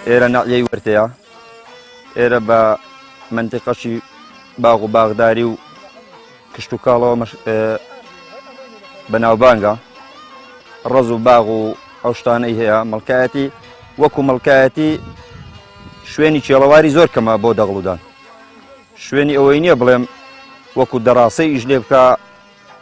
ئێرە نەعیەی وەرتەیە ئێرە بە منتیقەشی باغ و باغداری و کشت و کاڵەوە بەناوبانگە ڕەز و باغ و ئەو شتانەی هەیە مەڵکایەتی وەکو مەڵکایەتی شوێنی کێڵەواری زۆر کەمە بۆ دەغڵودان شوێنی ئەوەی نییە بڵێم وەکو دەڕاسەی ئیش لێ بکە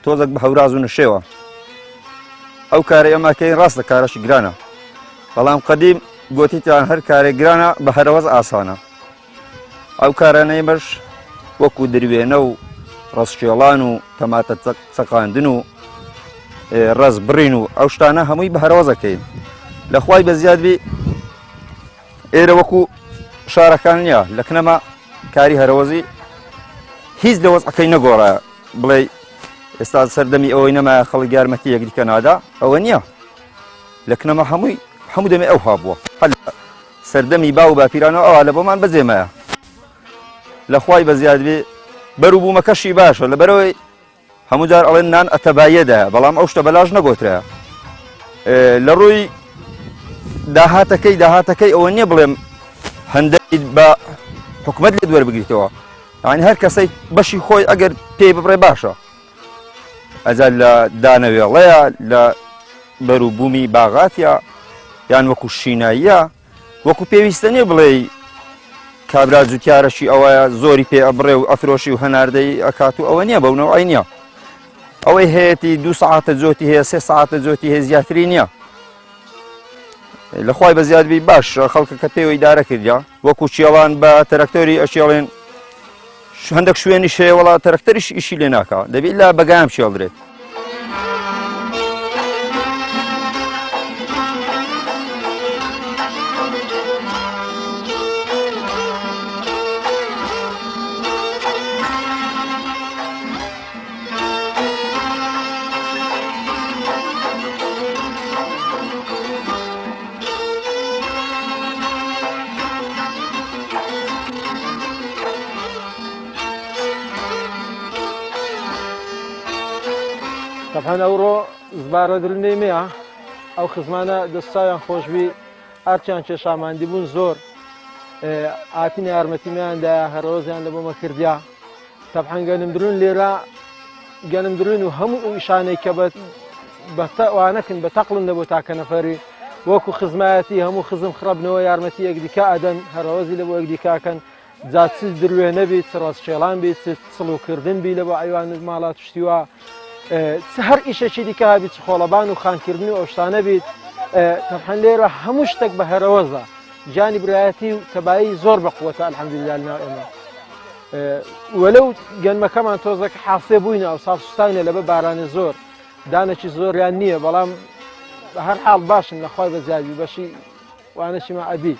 تۆزێک بە هەوراز و نشێوە ئەو کارە ئێماکەی ڕاستە کارەشی گرانە بەڵام قەدیم گوتیتان هەر کارێک گرانە بە هەرەوەز ئاسانە ئەو کارانەی بەش وەکو دروێنە و ڕەسکێڵان و تەماتە چەقاندن و ڕەز بڕین و ئەو شتانە هەمووی بە هەرەوەزەکەین لە خوای بەزیادبی ئێرە وەکو شارەکان نییە لە کنەما کاری هەرەوەزی هیچ لە وەزعەکەی نەگۆڕایە بڵێ ئێستا سەردەمی ئەوەی نەمایە خەڵک یارمەتی یەکدیکە نادا ئەوە نییە لە کنەما هەموو دەمێ ئەو هابووە سەردەمی با و باپیرانەوە ئەوە لە بۆمان بەجێمایە لە خوای بەزیادبێ بەروبوومەکەشی باشە لەبەرەوەی هەموو جار ئەڵێن نان ئەتەبایەدایە بەڵام ئەو شتە بەلاژ نەگۆترایە لە ڕووی داهاتەکەی ئەوە نییە بڵێم هەندێک بە حکومەت لێ دووەربگریتەوە یعنی هەر کەسەی بەشی خۆی ئەگەر پێی ببڕێ باشە ئەجا لە دانەوێڵەیە لە بەروبوومی باغاتە یان وەکو شیناییە وەکو پێویستە نیە بڵێ کابرا جوتیارەشی ئەوەیە زۆری پێ ئەبڕێ و ئەفرۆشی و هەناردەی ئەکات و ئەوە نییە بەونەوەی نییە ئەوەی هەیەی 2 ساعتە جۆتی هەیە 3 ساعتە جۆتی هەیە زیاتری نییە لە خوای بەزیادبی باش خەڵکە کە پێوەی دارە کردیا وەکو چێڵان بە تەرەکتۆری ئەشێڵێن هەندێک شوێنی شەیە وڵا تەرەکتەریش ئیشی لێ ناکە دەبێت لە بەگایان شێڵدرێت طبعا ئەوڕۆ زبارە درنێمەیە ئەو خزمانە دەستاویان خۆشببی هەرچیان کێشاماندی بوون زۆر ئاتینە یارمەتیمیاندا هەرۆزیان لە بۆمە کردیا طبعا گەنمدرون لێرە گەنمدرون و هەموو ئیشانەی کە بەوانەکن بە تەقڵن لە بۆ تاکە نەفەری وەکو خزمایەتی هەموو خزم خڕبنەوە یارمەتی یەکدیکە ئەدەن هەرۆزی لە بۆ یەکدیکاکەن جا چ دروێنە بیت ڕاستچێڵان بیت سڵوکردن بی لە بۆ ئەیوان ماڵات شتیوە هەر ئیشەکی دیکە بیت خۆڵەبان و خانکردنی و ئەو شتانە بیت تەبحەن لێرە هەموو شتێک بە هەرەوەزە ژیانی برایەتی و تەبایی زۆر بەقووەتە ئەلحەمدوللیلا لەناو ئێمە وەلەو گەنمەکەمان تۆزەکە حاسێ بووینە ئەو ساڵ سوستاینە لەبە بارانە زۆر دانێکی زۆریان نییە بەڵام بە هەر حاڵ باشن لەخوای بەزیادی بەشی وانەشیمە ئەبی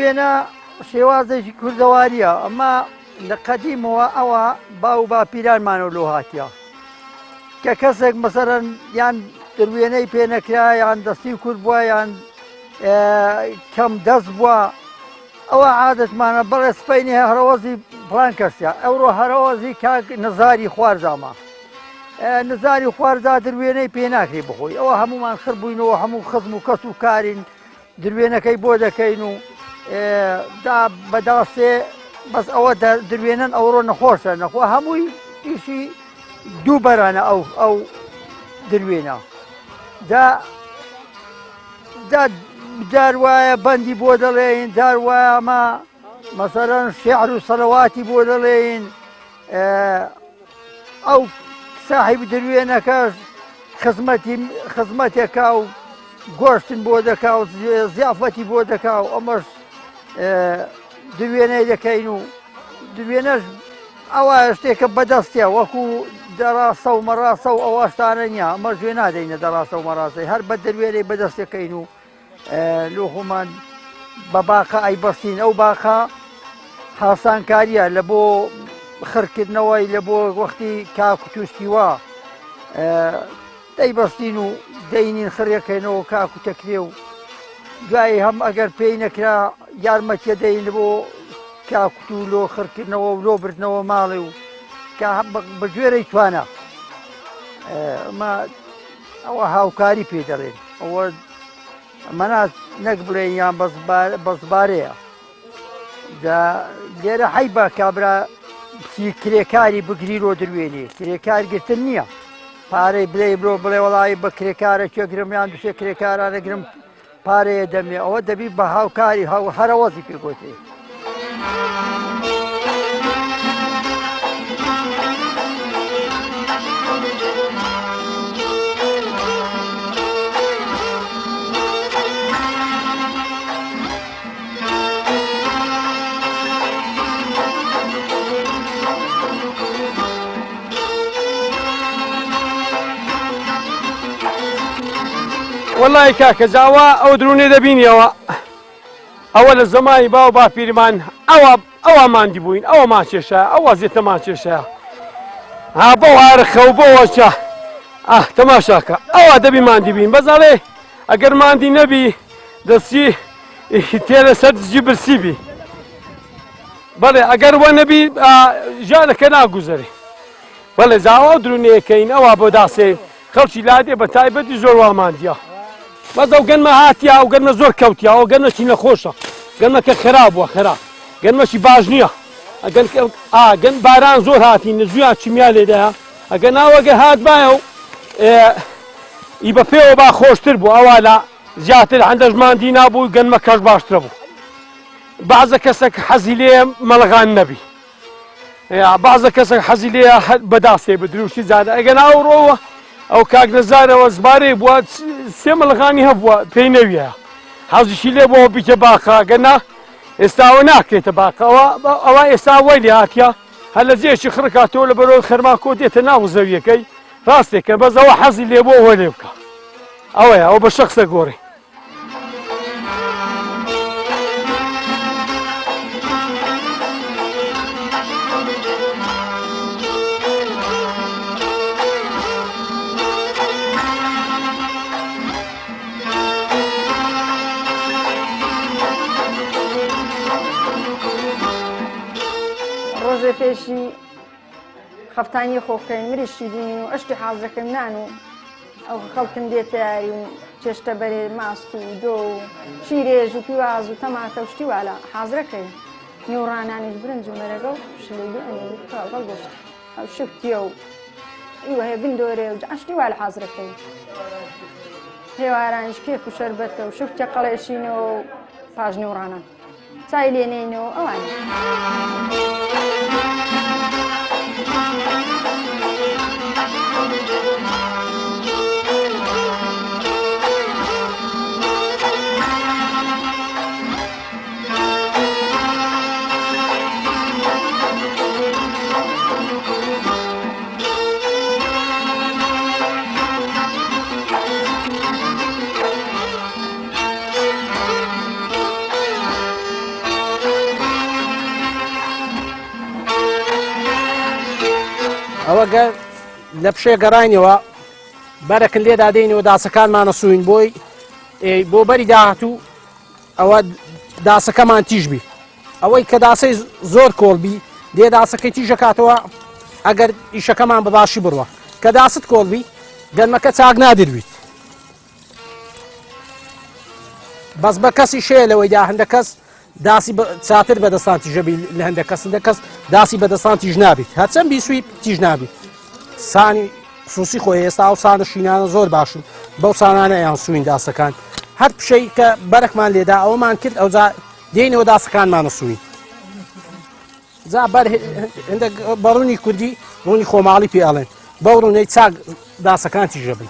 دوێنە شێوازێکی کوردەواریە ئەمە لە قەدیمەوە ئەوە باو باپیرانمانە لۆ هاتیە کە کەسێک مەسەرەن یان دروێنەی پێنەکرا یان دەستی کورد بووە یان کەم دەست بووە ئەوە عادەتمانە بەڵێ سپەینی هەرەوەزی پڵان کەسە ئەوڕۆ هەرەوەزی کاک نزاری خوارزامە نزاری خوارزا دروێنەی پێ ناکری بخۆی ئەوە هەمومان خڕ بووینەوە هەموو خزم و کەس و کارین دروێنەکەی بۆ دەکەین و دا بەداستێ بەس ئەوە دروێنن ئەوڕۆ نەخۆشە نەخۆ هەمووی ئیشی دوو بەرانە ئەو دروێنە جار وایە بەندی بۆ دەڵێین جار وایە ئەمە مەسەرەن شێعر و سەلەواتی بۆ دەڵێین ئەو ساحیب دروێنەکەش خزمەتێکا و گۆشتن بۆ دەکا و زیافەتی بۆ دەکا و ئەمەش دوێنەی دەکەین و دوێنەش ئەوە شتێکە بەدەستە وەکو دەڕاستە و مەڕاستە و ئەوە شتانە نییە ئەمە ژێ نادەینە دەڕاستە و مەڕاستی هەر بە دەروێنەی بەدەستەکەین و لۆخۆمان بە باخە ئەیبەستین ئەو باخە هاوسانکاریە لە بۆ خڕکردنەوەی لە بۆ وەختی کاک و تووشتیوە دەیبەستین و دەینین خڕەکەینەوە کاک و تەکرێ و دوایی هەم ئەگەر پێی نەکرا یارمەتیە دەین بۆ کاکوت و لۆ خڕکردنەوە و لۆ بردنەوە ماڵێ و بە گوێرەی توانە ئەوە هاوکاری پێ دەڵێن ئەوە ئەمەنات نەک بڵێن یان بەزبارەیە لێرە حەی بە کابرا کرێکاری بگریرۆ دروێنێ کرێکارگرتن نییە پارەی بڵێ برۆ بڵێ وەڵی بە کرێکارە کوێگرم یان دوسێ کرێکارانەگرم پارەیە دەمێ ئەوە دەبی بە هاوکاری هەرەوەزی پێگوتێ والله کاکە جاوا ئەو درونێ دەبینیەوە ئەوە لە زەمانی باو باپیرمان ئەوە ماندی بووین ئەوە ماچێشە ئەو وەزیێتە ماچێشە ها بۆ هارخە و بۆ وەچە تەماشاکە ئەوە دەبی ماندی بین بەزاڵێ ئەگەر ماندی نەبی دەستی تێ لەسەر دزی برسیبی بەڵێ ئەگەر وە نەبی ژانەکە ناگوزەری بەڵێ جاوا ئەو درونەیەکەین ئەوە بۆ داسێ خەڵکی لادێ بە تایبەتی زۆر واماندیە بەس ئەو گەنمە هاتیە ئەو گەنمە زۆر کەوتیا ئەو گەنمەکی نەخۆشە گەنمەکە خراپ بووە خراپ گەنمەشی باش نییە گەن باران زۆر هاتی نزویان چیمیا لێدایە ئەگە ناوەگە هات بایە و ئی بە پێوە با خۆشتر بوو ئەوە لە زیاتر هەندە ژماندی نابوو گەنمە کەش باشترە بوو بەعزە کەسێک حەزی لێ مەڵغان نەبی بەعزە کەسێک حەزی لێ بەداسێ بدروشی زادە ئەگە ناوڕۆوە ئەو کاک نەزارەوە زبارەی بووە سێ مەڵغانی هەبووە پێی نەویە حەزیشی لێ بۆ بیکە باخە گەنا ئێستاوە ناکرێتە باخەوە ئەوە ئێستا وای لێ هاتیە هەر لە جێشی خڕکاتەوە لە بەرەوەی خەرماکۆ دێتە ناو زەویەکەی ڕاستێکە بەس ئەوە حەزی لێ بۆ ئەوە لێ بکە ئەوەیە ئەو بە شەخسە گۆڕی ڕۆژێ پێشی خەفتانی خۆکەین مریشی دین و ئەشتی حازەکەم نان و ئەو خەڵکن دێتە یاری و چێشتە بەرێ ماست و دۆ و شیرێژ و پیواز و تەماکە و شتی والا حازرەکەین نیوڕانانیش برنج و مەرەگە و شلێگە گەڵگەشت ئەو شفتیە و ئیوە هەیە بندۆرێ و ئەشتی والا حازرەکەین هێوارانیش کێک و شەربەتە و شفتە قەڵێشینەوە و پاش نیوڕانان چای لێنێنەوە ئەوانە ئەوە لە پشێ گەڕینەوە بەرەکن لێدا دێنەوە داسەکانمانە سوین بۆی بۆ بەری داهاتوو ئەوە داسەکەمان تیژبی ئەوەی کە داسەی زۆر کۆڵبی دێ داسەکەی تیژەکاتەوە ئەگەر ئیشەکەمان بەباشی بڕوە کە داست کۆڵبی گەنمەکە چاک نادرویت بەس بە کەسی شەیە لەوەیدا هەندە کەس داسی چاتر بەدەستان تیژەبی لە هەندە کەس داسی بەدەستان تیژ نابیت هەرچەند بیسوی تیژ نابیت سانی سوسی خۆی ئێستا و سانە شینانە زۆر باشن بەو سانانە یان سوین داسەکان هەر پشەی کە بەرەکمان لێدا ئەوەمان کرد ئەوجا دێنەوە داسەکانمانە سوین جا بەڕوونی کوردی ڕوونی خۆماڵی پێ ئەڵێن بەو ڕوونەی چاک داسەکان تیژەبن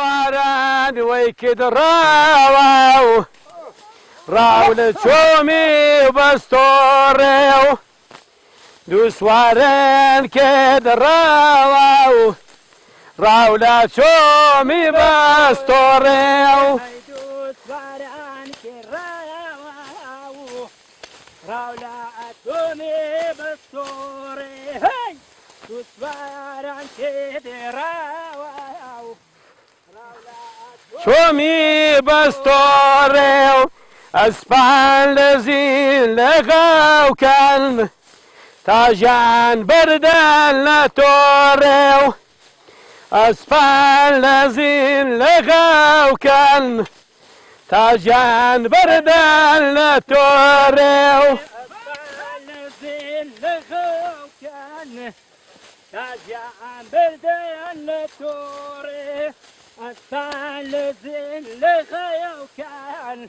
سواران وەی کرد ڕاوە ڕاو لە چۆمی بەستۆڕێ و دوو سواران کرد ڕاوە و ڕاو لە چۆمی بەستۆڕێ و چۆمی بەستۆڕێ و ئەسپان لە زین لە غاوکەن تاژیان بەردەن لە تۆڕێ و ئەسپان لە زین لە غاوکەن تاژیان بەردەن لە تۆڕێ و تاژیان بەردەن لە تۆڕێ ئەسپان لە زین لە غاوکەن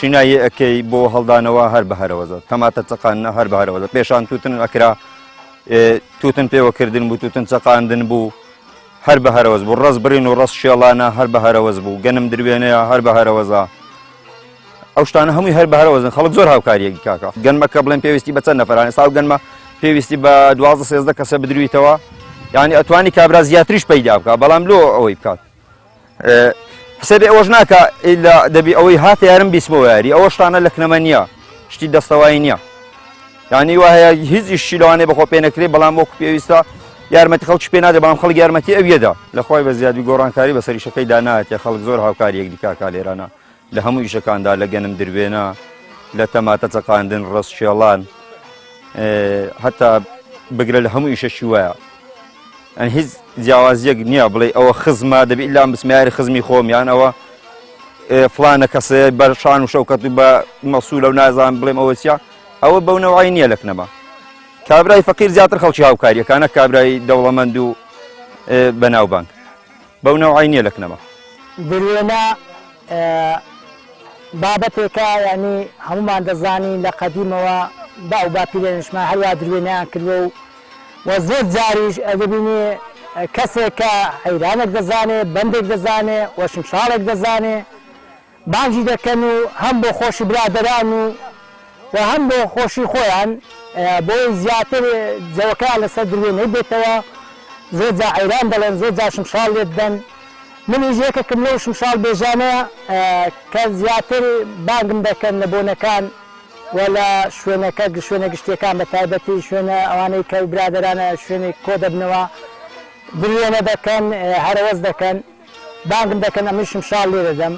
شینایی ئەەکەی بۆ هەڵدانەوە هەر بە هەرەوەزە تەماتە چقاندنە هەر بە هەرەوەزە پێشان تووتن ئەکرا تووتن پێوەکردن بوو تووتن چقاندن بوو هەر بە هەرەوەز بوو ڕست برین و ڕست شێڵانە هەر بە هەرەوەز بوو گەنم دروێنەیە هەر بە هەرەوەزە ئەو شتانە هەمووی هەر بە هەرەوەزن خەڵک زۆر هاوکاریەکی کاکە گەنمەکە بڵێن پێویستی بە چەند نەفەرانە ساو گەنمە پێویستی بە 12-13 کەسە بدرویتەوە یعنی ئەتوانی کابرا زیاتریش پەیدا بکە بەڵام لۆ ئەوەی بکات حسابی ئەوەش ناکە دەبی ئەوەی هاتە یارم بیسمەوە یاری ئەوە شتانە لە کنەمە نییە شتی دەستەوایی نییە یعنی وایە هیچ ئیشی لەوانەیە بەخۆ پێ نەکرێت بەڵام وەکو پێویستە یارمەتی خەڵکی پێ نادێ بەڵام خەڵک یارمەتی ئەویەدا لەخوای بە زیادی گۆڕانکاری بەسەر ئیشەکەیدا نایەتێ خەڵک زۆر هاوکاریەک دیکاکا لێرانە لە هەموو ئیشەکاندا لە گەنم دروێنە لە تەماتە چەقاندن ڕست شێڵان هەتا بگرە لە هەموو ئیشەشی وایە ئەن هیچ جیاوازیەک نییە بڵێ ئەوە خزمە دەبی ئیلام بسمیاری خزمی خۆم یان ئەوە فلانە کەسێ بە شان و شەوکەت و بە مەسوولە و نازان بڵێم ئەوە چیا ئەوە بەو نەوەی نییە لە کنەما کابرای فەقیر زیاتر خەڵکی هاوکاریەکانە کابرای دەوڵەمەند و بەناوبانگ بەو نەوەی نییە لە کنەما دروێنە بابەتێکە ینی هەمومان دەزانی لە قەدیمەوە با و باپیرێنشمان هەروە دروێنیان کردوە و زۆر جاریش ئەدەبینێ کەسێک کە حەیرانێک دەزانێت بەندێک دەزانێت و شمشاڵێک دەزانێت بانگی دەکەن و هەم بۆ خۆشی برادەران و هەم بۆ خۆشی خۆیان بۆی زیاتر جەوەکەیان لەسەر دروێنەی بێتەوە زۆر جا حەیران دەڵێن زۆر جا شمشاڵ لێ بدەن منیش یەکێکم لەو شمشاڵ بێژانەیە کە زیاتر بانگم دەکەن لە بۆنەکان و لە شوێنە گشتیەکان بە تایبەتی شوێنە ئەوانەی کە برادەرانە شوێنی کۆ دەبنەوە دروێنە دەکەن هەرەوەز دەکەن بانگم دەکەن ئەمەی شمشاڵ لێ دەدەم